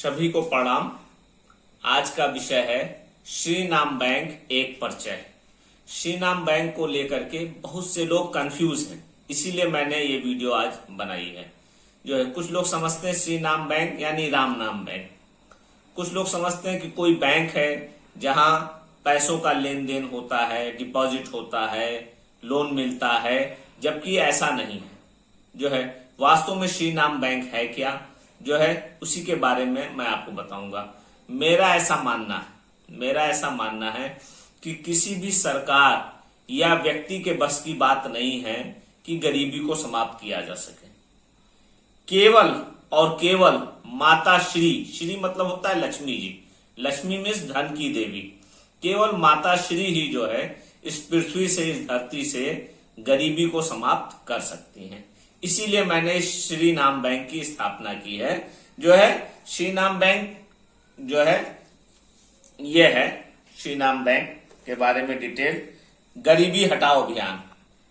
सभी को प्रणाम। आज का विषय है श्री नाम बैंक एक परिचय। श्री नाम बैंक को लेकर के बहुत से लोग कंफ्यूज हैं, इसीलिए मैंने ये वीडियो आज बनाई है। जो है कुछ लोग समझते हैं श्री नाम बैंक यानी राम नाम बैंक, कुछ लोग समझते हैं कि कोई बैंक है जहां पैसों का लेन देन होता है, डिपॉजिट होता है, लोन मिलता है, जबकि ऐसा नहीं है। जो है वास्तव में श्री नाम बैंक है क्या, जो है उसी के बारे में मैं आपको बताऊंगा। मेरा ऐसा मानना है कि किसी भी सरकार या व्यक्ति के बस की बात नहीं है कि गरीबी को समाप्त किया जा सके। केवल और केवल माता श्री मतलब होता है लक्ष्मी जी, लक्ष्मी मीन्स धन की देवी। केवल माता श्री ही जो है इस पृथ्वी से, इस धरती से गरीबी को समाप्त कर सकती हैं। इसीलिए मैंने श्री नाम बैंक की स्थापना की है। जो है श्री नाम बैंक जो है ये है श्री नाम बैंक के बारे में डिटेल। गरीबी हटाओ अभियान,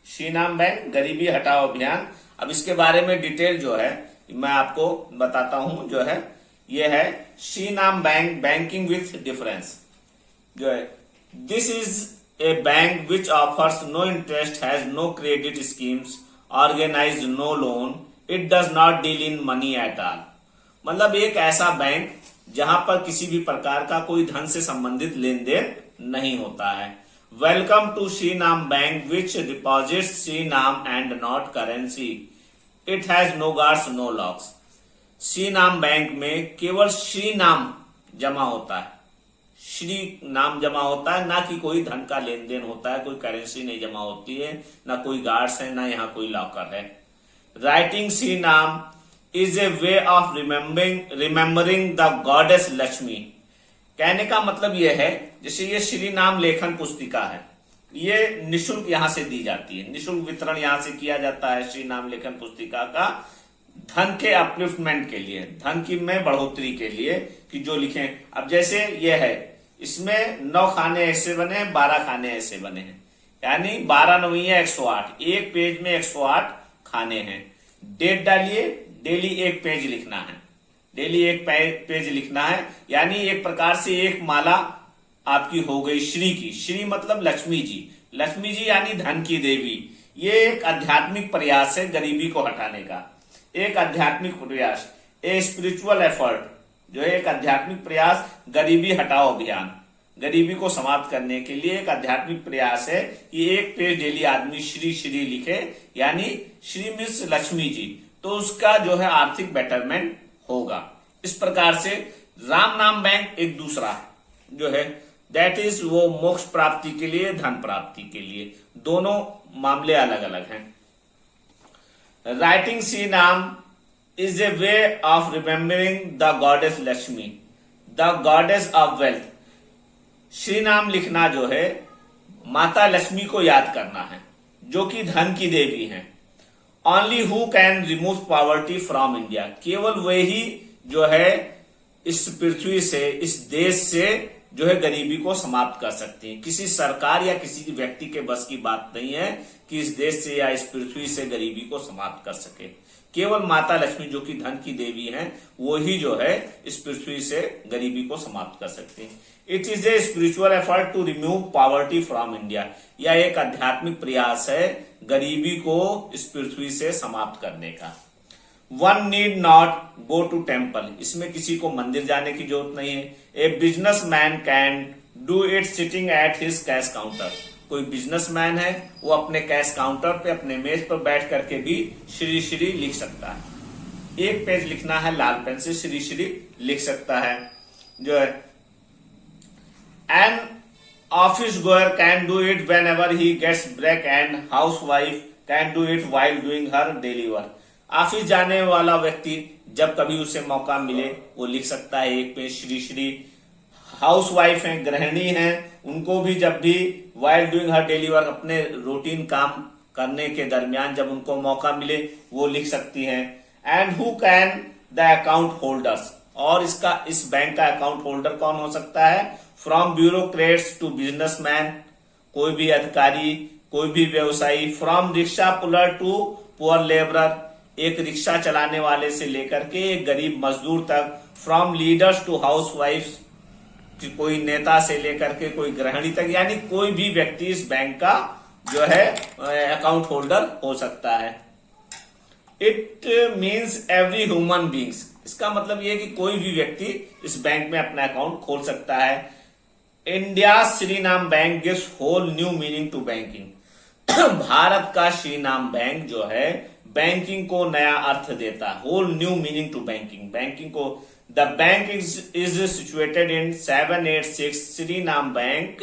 श्री नाम बैंक गरीबी हटाओ अभियान। अब इसके बारे में डिटेल जो है मैं आपको बताता हूं। जो है ये है Shri Naam bank banking with difference. जो है this is a bank which offers no interest, has no credit schemes, organise no loan, it does not deal in money at all. मतलब एक ऐसा बैंक जहां पर किसी भी प्रकार का कोई धन से संबंधित लेन देन नहीं होता है। Welcome to Shri Naam bank which deposit Shri Naam and not currency, it has no guards no locks. Shri Naam bank में केवल श्री नाम जमा होता है, श्री नाम जमा होता है, ना कि कोई धन का लेन देन होता है, कोई करेंसी नहीं जमा होती है, ना कोई गार्ड्स है, ना यहाँ कोई लॉकर है। राइटिंग श्री नाम is a way of remembering the goddess Lakshmi. कहने का मतलब यह है, जैसे ये श्री नाम लेखन पुस्तिका है, ये निशुल्क यहां से दी जाती है, निशुल्क वितरण यहां से किया जाता है श्री नाम लेखन पुस्तिका का, धन के अपलिफ्टमेंट के लिए, धन की में बढ़ोतरी के लिए कि जो लिखें। अब जैसे ये है, इसमें 9 खाने ऐसे बने, 12 खाने ऐसे बने हैं, यानी 12 9 108, एक पेज में 108 खाने हैं। डेट डालिए, डेली एक पेज लिखना है, डेली एक पेज लिखना है, यानी एक प्रकार से एक माला आपकी हो गई श्री की। श्री मतलब लक्ष्मी जी, लक्ष्मी जी यानी धन की देवी। ये एक आध्यात्मिक प्रयास है गरीबी को हटाने का, एक आध्यात्मिक प्रयास, ए स्पिरिचुअल एफर्ट, जो है एक आध्यात्मिक प्रयास, गरीबी हटाओ अभियान। गरीबी को समाप्त करने के लिए एक आध्यात्मिक प्रयास है कि एक पेज डेली आदमी श्री श्री लिखे, यानी श्री मीन्स लक्ष्मी जी, तो उसका जो है आर्थिक बेटरमेंट होगा। इस प्रकार से राम नाम बैंक एक दूसरा है, जो है दैट इज वो मोक्ष प्राप्ति के लिए, धन प्राप्ति के लिए, दोनों मामले अलग अलग हैं। राइटिंग श्री नाम is a way of remembering the goddess Lakshmi, the goddess of wealth। Shri नाम लिखना जो है माता लक्ष्मी को याद करना है, जो कि धन की देवी हैं। Only who can remove poverty from India, केवल वही जो है इस पृथ्वी से, इस देश से जो है गरीबी को समाप्त कर सकती है। किसी सरकार या किसी व्यक्ति के बस की बात नहीं है कि इस देश से या इस पृथ्वी से गरीबी को समाप्त कर सके। केवल माता लक्ष्मी जो कि धन की देवी हैं, वो ही जो है इस पृथ्वी से गरीबी को समाप्त कर सकती हैं। It is a spiritual effort to remove poverty from India. यह एक आध्यात्मिक प्रयास है गरीबी को इस पृथ्वी से समाप्त करने का। One need not go to temple, इसमें किसी को मंदिर जाने की जरूरत नहीं है। A business man can do it sitting at his cash counter. कोई बिजनेसमैन है, वो अपने कैश काउंटर पे, अपने मेज पर बैठ करके भी श्री श्री लिख सकता है। एक पेज लिखना है, लाल पेन से श्री श्री लिख सकता है। जो है an office goer can do it whenever he gets break, and housewife can do it while doing her daily work. Office जाने वाला व्यक्ति जब कभी उसे मौका मिले वो लिख सकता है एक page Shri Shri. House wife है, गृहिणी है, उनको भी जब भी while doing her daily work, अपने रूटीन काम करने के दरमियान जब उनको मौका मिले वो लिख सकती हैं। And who can the account holders, और इस बैंक का अकाउंट होल्डर कौन हो सकता है? फ्रॉम ब्यूरोक्रेट्स टू बिजनेसमैन, कोई भी अधिकारी, कोई भी व्यवसायी। From rickshaw puller to poor labourer, एक रिक्शा चलाने वाले से लेकर के एक गरीब मजदूर तक फ्रॉम लीडर्स टू हाउस वाइफ्स, कोई नेता से लेकर के कोई गृहिणी तक, यानी कोई भी व्यक्ति इस बैंक का जो है अकाउंट होल्डर हो सकता है। It means every human beings, इसका मतलब यह कि कोई भी व्यक्ति इस बैंक में अपना अकाउंट खोल सकता है। India Shri Naam bank gives whole new meaning to banking. Bharat का श्री नाम बैंक जो है बैंकिंग को नया अर्थ देता है, whole new meaning to banking, banking को। The bank is situated in 786 Shri Naam bank,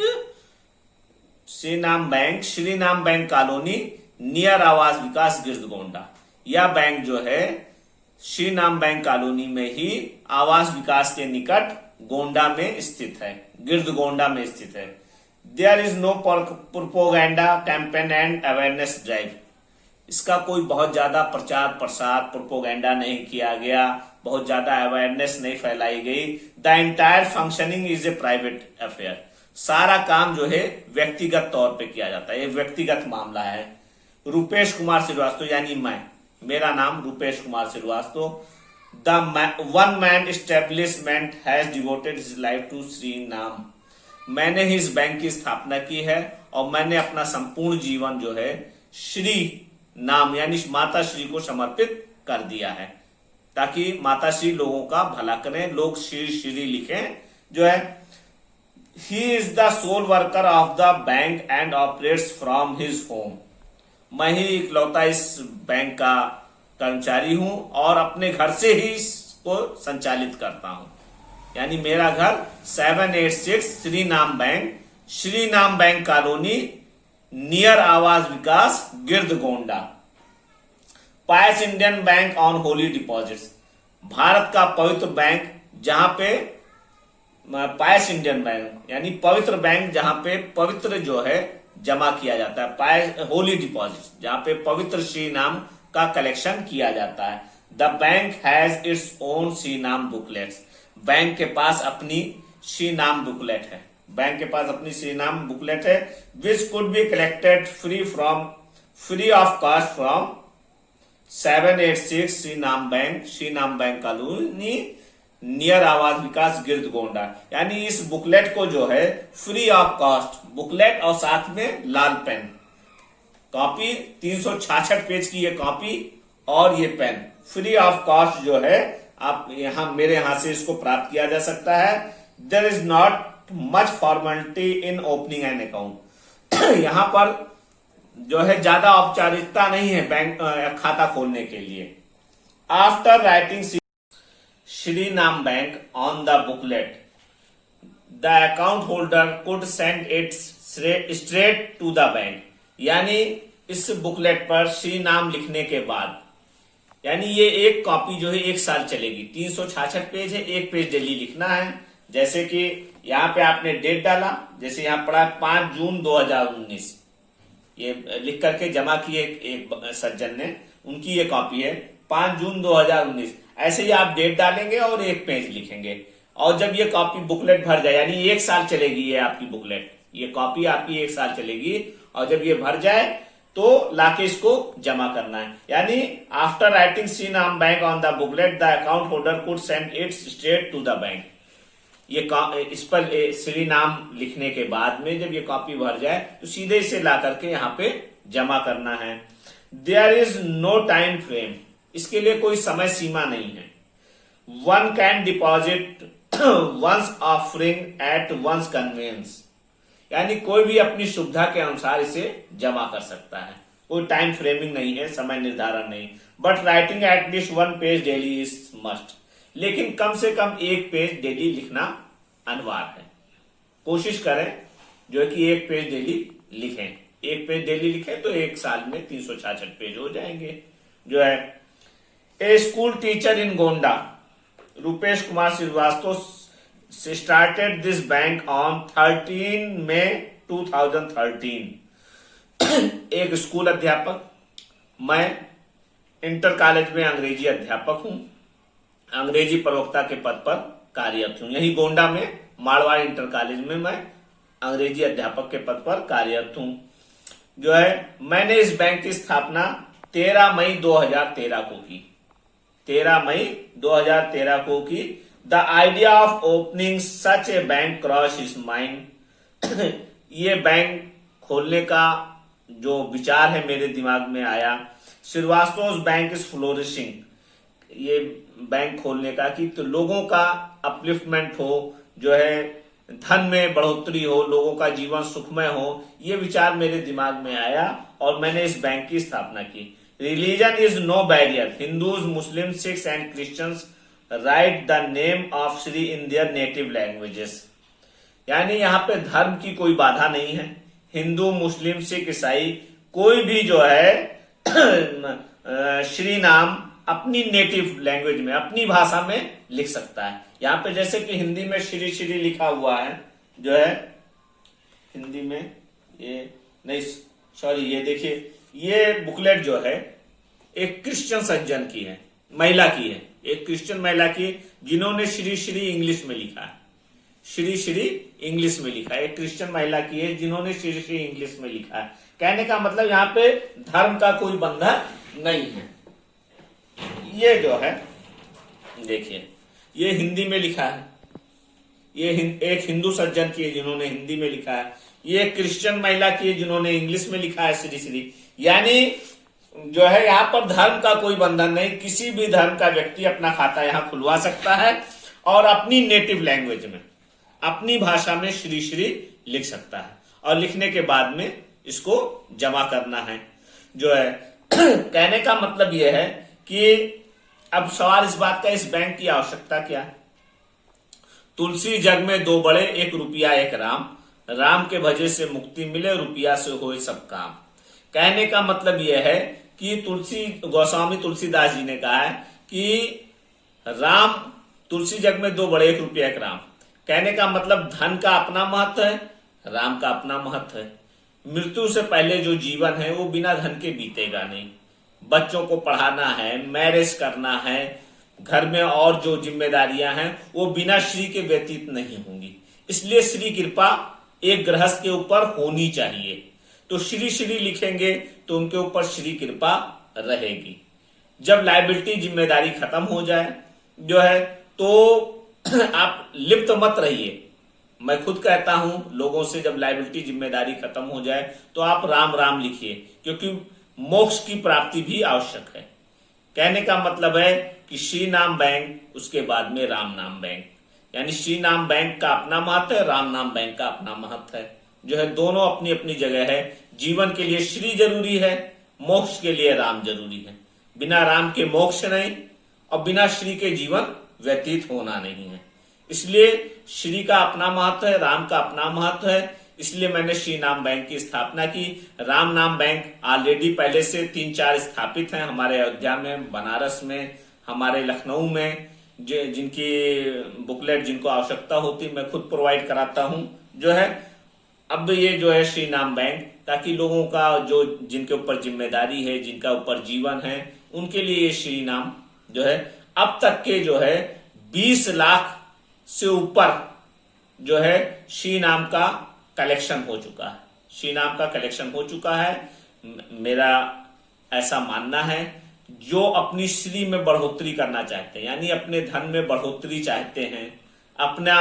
Shri Naam bank colony near Awas Vikas गिरदगोंडा। यह बैंक जो है श्री नाम बैंक कॉलोनी में ही आवास विकास के निकट गोंडा में स्थित है, गिरदगोंडा में स्थित है। There is no propaganda campaign and awareness drive, इसका कोई बहुत ज्यादा प्रचार प्रसार प्रोपोगेंडा नहीं किया गया, बहुत ज्यादा अवेयरनेस नहीं फैलाई गई। The entire functioning is a private affair, सारा काम जो है व्यक्तिगत तौर पे किया जाता है, ये व्यक्तिगत मामला है। रुपेश कुमार श्रीवास्तव यानी मेरा नाम Rupesh Kumar Shrivastava. The one man establishment has devoted his life to Shri Naam, मैंने ही इस बैंक की स्थापना की है और मैंने अपना संपूर्ण जीवन जो है श्री नाम यानी माता श्री को समर्पित कर दिया है, ताकि माता श्री लोगों का भला करें, लोग श्री श्री लिखें जो है। He is the sole worker of the bank and operates from his home, मैं ही इकलौता इस बैंक का कर्मचारी हूं और अपने घर से ही इसको संचालित करता हूं, यानी मेरा घर 786 Shri Naam bank colony near Awas Vikas Girdgonda. Pious Indian bank on holy deposits, Bharat का पवित्र बैंक जहां पे पायस इंडियन बैंक यानी पवित्र बैंक जहां पे पवित्र जो है जमा किया जाता है, पायस होली डिपॉजिट जहां पे पवित्र श्री नाम का कलेक्शन किया जाता है। The bank has its own Shri नाम बुकलेट्स, बैंक के पास अपनी श्री नाम बुकलेट है, बैंक के पास अपनी श्री नाम बुकलेट है। Which could be collected free of cost from 786 Shri Naam bank colony near Awas Vikas गिरदगोंडा, यानी इस बुकलेट को जो है फ्री ऑफ कॉस्ट, बुकलेट और साथ में लाल पेन, कॉपी 366 पेज की ये कॉपी और ये पेन फ्री ऑफ कॉस्ट जो है आप मेरे यहां से इसको प्राप्त किया जा सकता है। There is not much formality in opening an account, यहां पर जो है ज्यादा औपचारिकता नहीं है बैंक खाता खोलने के लिए। After writing Shri Naam bank on the booklet the account holder could send its straight to the bank, यानी इस बुकलेट पर श्री नाम लिखने के बाद, यानी ये एक कॉपी जो है 1 साल चलेगी, 366 पेज है, 1 पेज डेली लिखना है। जैसे कि यहाँ पे आपने डेट डाला, जैसे यहाँ पड़ा 5 जून 2019, ये लिख करके जमा किए एक सज्जन ने, उनकी ये कॉपी है 5 जून 2019, ऐसे ही आप डेट डालेंगे और 1 पेज लिखेंगे। और जब ये कॉपी बुकलेट भर जाए, यानी 1 साल चलेगी ये आपकी बुकलेट, ये कॉपी आपकी 1 साल चलेगी, और जब ये भर जाए तो लाके इसको जमा करना है। यानी after writing Shri Naam bank on the booklet the account holder could send its straight to the bank, ये इस पर श्री नाम लिखने के बाद में जब ये कॉपी भर जाए तो सीधे इसे ला करके यहाँ पे जमा करना है। There is no time frame, इसके लिए कोई समय सीमा नहीं है। One can deposit once offering at once convenience, यानी कोई भी अपनी सुविधा के अनुसार इसे जमा कर सकता है, कोई टाइम फ्रेमिंग नहीं है, समय निर्धारण नहीं। But writing at least 1 page daily is must, लेकिन कम से कम 1 पेज डेली लिखना अनिवार्य है। कोशिश करें जो है कि 1 पेज डेली लिखें, 1 पेज डेली लिखें तो 1 साल में 366 पेज हो जाएंगे जो है। A school teacher in Gonda Rupesh Kumar Srivastava started this bank on 13 May 2013। एक स्कूल अध्यापक, मैं इंटर कॉलेज में अंग्रेजी अध्यापक हूं, अंग्रेजी प्रवक्ता के पद पर कार्यरत हूं। यही गोंडा में मारवाड़ इंटर कॉलेज में मैं अंग्रेजी अध्यापक के पद पर कार्यरत हूं जो है। मैंने इस बैंक की स्थापना 13 मई 2013 को की, 13 मई 2013 को की। The idea of opening such A bank cross his mind. ये बैंक खोलने का जो विचार है मेरे दिमाग में आया। श्रीवास्तव बैंक इज फ्लोरिशिंग, ये बैंक खोलने का कि तो लोगों का अपलिफ्टमेंट हो, जो है धन में बढ़ोतरी हो, लोगों का जीवन सुखमय हो, ये विचार मेरे दिमाग में आया और मैंने इस बैंक की स्थापना की। Religion is no barrier, Hindus Muslim Sikhs and Christians write the name of Shri in their native languages. यानी यहाँ पे धर्म की कोई बाधा नहीं है। हिंदू मुस्लिम सिख ईसाई कोई भी जो है श्री नाम अपनी नेटिव लैंग्वेज में, अपनी भाषा में लिख सकता है। यहाँ पे जैसे कि हिंदी में श्री श्री लिखा हुआ है, जो है हिंदी में ये नहीं, सॉरी, ये देखिए, ये बुकलेट जो है एक क्रिश्चियन सज्जन की है, महिला की है, एक क्रिश्चियन महिला की, जिन्होंने श्री श्री इंग्लिश में लिखा है, श्री श्री इंग्लिश में लिखा है। एक क्रिश्चियन महिला की है जिन्होंने श्री श्री इंग्लिश में लिखा है। कहने का मतलब यहाँ पे धर्म का कोई बंधन नहीं है। ये जो है देखिए, ये हिंदी में लिखा है, ये एक हिंदू सज्जन की है जिन्होंने हिंदी में लिखा है। ये क्रिश्चियन महिला की है जिन्होंने इंग्लिश में लिखा है श्री श्री। यानी जो है यहाँ पर धर्म का कोई बंधन नहीं, किसी भी धर्म का व्यक्ति अपना खाता यहाँ खुलवा सकता है और अपनी नेटिव लैंग्वेज में, अपनी भाषा में श्री श्री लिख सकता है और लिखने के बाद में इसको जमा करना है, जो है कहने का मतलब यह है कि अब सवाल इस बात का, इस बैंक की आवश्यकता क्या है। तुलसी जग में दो बड़े, एक रुपया एक राम, राम के भजे से मुक्ति मिले, रुपया से होए सब काम। कहने का मतलब यह है कि गोस्वामी तुलसीदास जी ने कहा है कि राम, तुलसी जग में दो बड़े, एक रुपया एक राम। कहने का मतलब धन का अपना महत्व है, राम का अपना महत्व है। मृत्यु से पहले जो जीवन है वो बिना धन के बीतेगा नहीं। बच्चों को पढ़ाना है, मैरिज करना है, घर में और जो जिम्मेदारियां हैं वो बिना श्री के व्यतीत नहीं होंगी। इसलिए श्री कृपा एक गृहस्थ के ऊपर होनी चाहिए। तो श्री श्री लिखेंगे तो उनके ऊपर श्री कृपा रहेगी। जब लायबिलिटी, जिम्मेदारी खत्म हो जाए जो है, तो आप लिप्त मत रहिए। मैं खुद कहता हूं लोगों से, जब लायबिलिटी, जिम्मेदारी खत्म हो जाए तो आप राम राम लिखिए, क्योंकि मोक्ष की प्राप्ति भी आवश्यक है। कहने का मतलब है कि श्री नाम बैंक, उसके बाद में राम नाम बैंक। यानी श्री नाम बैंक का अपना महत्व है, राम नाम बैंक का अपना महत्व है, जो है दोनों अपनी अपनी जगह है। जीवन के लिए श्री जरूरी है, मोक्ष के लिए राम जरूरी है। बिना राम के मोक्ष नहीं और बिना श्री के जीवन व्यतीत होना नहीं है। इसलिए श्री का अपना महत्व है, राम का अपना महत्व है। इसलिए मैंने श्री नाम बैंक की स्थापना की। राम नाम बैंक ऑलरेडी पहले से 3-4 स्थापित हैं हमारे अयोध्या में, बनारस में, हमारे लखनऊ में। जिनकी बुकलेट, जिनको आवश्यकता होती, मैं खुद प्रोवाइड कराता हूं, जो है। अब ये जो है श्री नाम बैंक, ताकि लोगों का जो, जिनके ऊपर जिम्मेदारी है, जिनका ऊपर जीवन है, उनके लिए ये श्री नाम जो है, अब तक के जो है 20 लाख से ऊपर जो है श्री नाम का कलेक्शन हो चुका है। श्री नाम का कलेक्शन हो चुका है। मेरा ऐसा मानना है, जो अपनी श्री में बढ़ोतरी करना चाहते हैं, यानी अपने धन में बढ़ोतरी चाहते हैं, अपना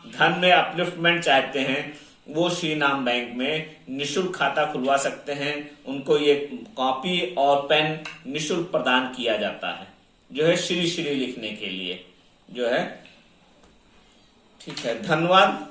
धन में अपलिफ्टमेंट चाहते हैं, वो श्री नाम बैंक में निशुल्क खाता खुलवा सकते हैं। उनको ये कॉपी और पेन निशुल्क प्रदान किया जाता है, जो है श्री श्री लिखने के लिए, जो है। ठीक है, धन्यवाद।